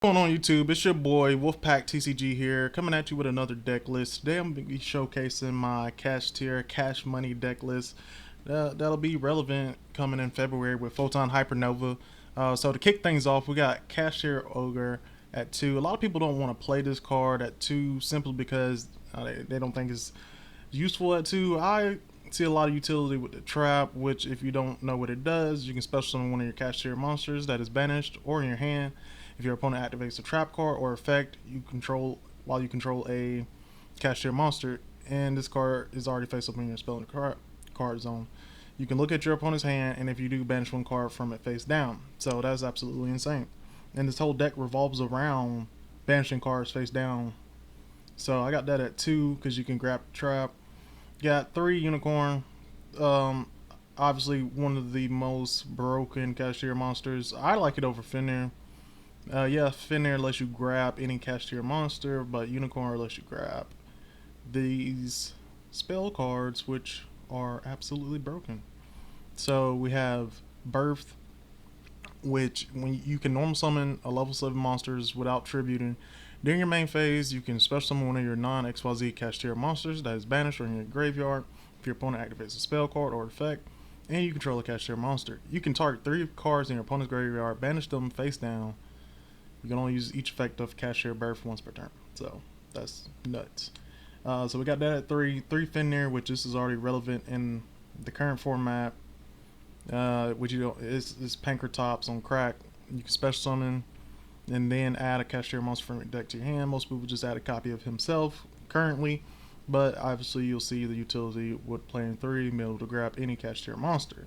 Going on YouTube, it's your boy Wolfpack TCG here, coming at you with another deck list. Today I'm going to be showcasing my Kashtira Cash Money deck list. That'll be relevant coming in February with Photon Hypernova. So to kick things off, we got Kashtira Ogre at 2. A lot of people don't want to play this card at 2 simply because they don't think it's useful at 2. I see a lot of utility with the trap, which if you don't know what it does, you can special summon one of your Kashtira monsters that is banished or in your hand. If your opponent activates a trap card or effect you control while you control a Kashtira monster, and this card is already face up in your spell and card zone, you can look at your opponent's hand, and if you do, banish one card from it face down. So that's absolutely insane. And this whole deck revolves around banishing cards face down. So I got that at 2 because you can grab trap. Got 3 unicorn. Obviously one of the most broken Kashtira monsters. I like it over Fenrir. Yeah, Fenrir lets you grab any Kashtira monster, but Unicorn lets you grab these spell cards, which are absolutely broken. So we have Birth, which when you can normal summon a level 7 monsters without tributing. During your main phase, you can special summon one of your non-XYZ Kashtira monsters that is banished or in your graveyard if your opponent activates a spell card or effect, and you control a Kashtira monster. You can target 3 cards in your opponent's graveyard, banish them face down. You can only use each effect of Kashtira Birth once per turn. So that's nuts. So we got that at 3. 3 Fenrir, which this is already relevant in the current format. Which is Pankratops on crack. You can special summon and then add a Kashtira monster from your deck to your hand. Most people just add a copy of himself currently, but obviously you'll see the utility with playing 3, be able to grab any Kashtira monster.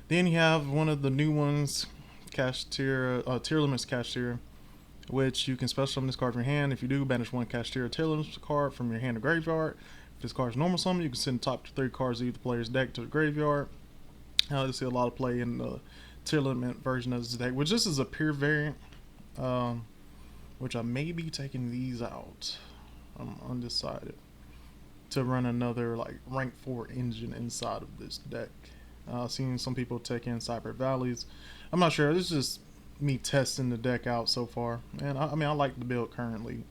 Then you have one of the new ones, Kashtira, Tier Limits Kashtira, which you can special summon this card from your hand. If you do, banish one Kashtira Tier Limits card from your hand or graveyard. If this card is normal summon, you can send top 3 cards of either player's deck to the graveyard. I see a lot of play in the Tier Limit version of this deck, which this is a pure variant, which I may be taking these out. I'm undecided to run another like rank 4 engine inside of this deck. I've seen some people take in Cyber Valleys. I'm not sure. This is just me testing the deck out so far, and I mean I like the build currently.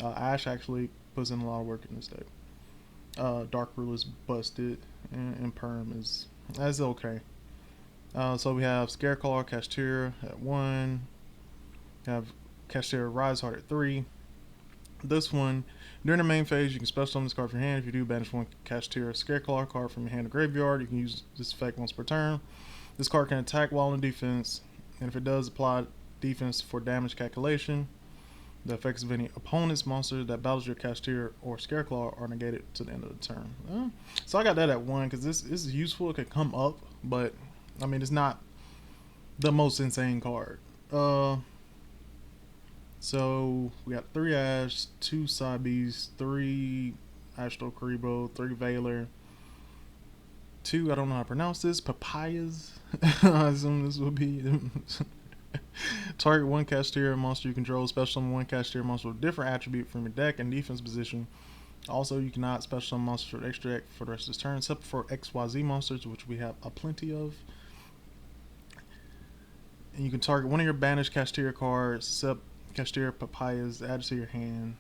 Ash actually puts in a lot of work in this deck. Dark Ruler's busted, and Perm is okay. So we have Scareclaw, Kashtira at 1. We have Kashtira Rise Heart at 3. This one, during the main phase, you can special summon this card from your hand. If you do, banish one Kashtira Scareclaw card from your hand to graveyard. You can use this effect once per turn. This card can attack while in defense, and if it does, apply defense for damage calculation. The effects of any opponent's monster that battles your Kashtira or Scareclaw are negated to the end of the turn. So I got that at 1 because this is useful. It could come up, but I mean it's not the most insane card. So we got 3 Ash, 2 Sabis, 3 Astro Karibo, 3 Valor, 2, I don't know how to pronounce this, Papayas. I assume this will be target 1 Kashtira monster you control, special summon 1 Kashtira monster with a different attribute from your deck and defense position. Also, you cannot special summon monsters for extra deck for the rest of this turn, except for XYZ monsters, which we have a plenty of. And you can target one of your banished Kashtira cards, except Kashtira Papayas, add to your hand.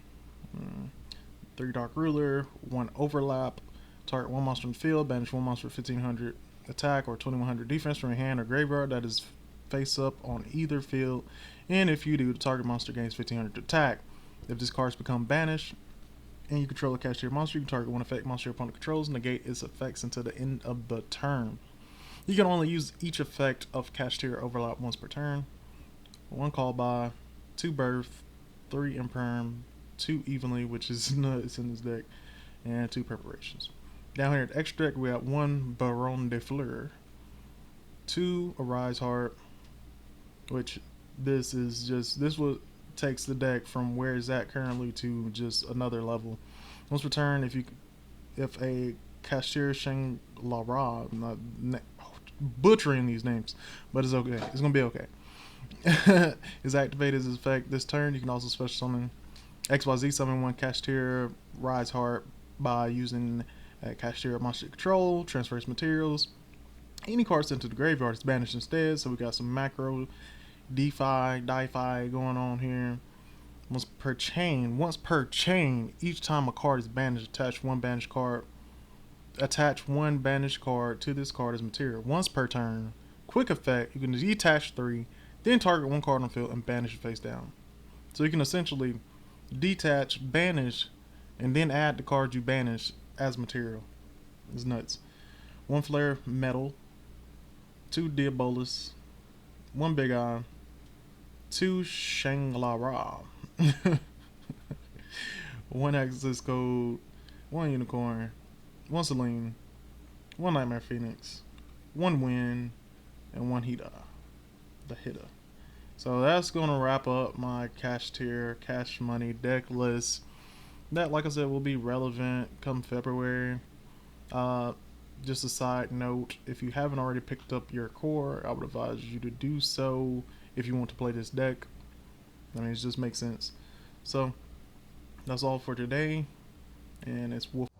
3 Dark Ruler, 1 Overlap, target 1 monster in the field, banish 1 monster with 1500 attack or 2100 defense from your hand or graveyard that is face up on either field, and if you do, the target monster gains 1500 attack. If this card's become banished and you control a Kashtira monster, you can target 1 effect monster your opponent controls, negate its effects until the end of the turn. You can only use each effect of Kashtira Overlap once per turn. 1 Call By, 2 Birth, 3 Imperm, 2 Evenly, which is nuts in this deck, and 2 Preparations. Down here at extra deck, we have 1 Baron de Fleur, 2 Arise Heart, which this what takes the deck from where it's at currently to just another level. Once per turn, if a Kashtira Shangri-La, I'm not butchering these names, but it's okay. It's gonna be okay. Is activated as effect this turn. You can also special summon XYZ summon 1 Kashtira Rise Heart by using a Kashtira monster control, transfers materials. Any card sent to the graveyard is banished instead, so we got some macro DeFi going on here. Once per chain, each time a card is banished, attach one banished card to this card as material. Once per turn. Quick effect, you can detach 3, then target one card on the field and banish it face down. So you can essentially detach, banish, and then add the cards you banish as material. It's nuts. 1 flare metal, 2 Diabolus, 1 Big Eye, 2 Shangri-La, 1 Access Code, 1 Unicorn, 1 Selene, 1 Nightmare Phoenix, 1 Wind, and 1 Hida. The Hida. So that's going to wrap up my Cash tier, Cash Money deck list. That, like I said, will be relevant come February. Just a side note, if you haven't already picked up your core, I would advise you to do so if you want to play this deck. I mean, it just makes sense. So, that's all for today, and it's Wolf.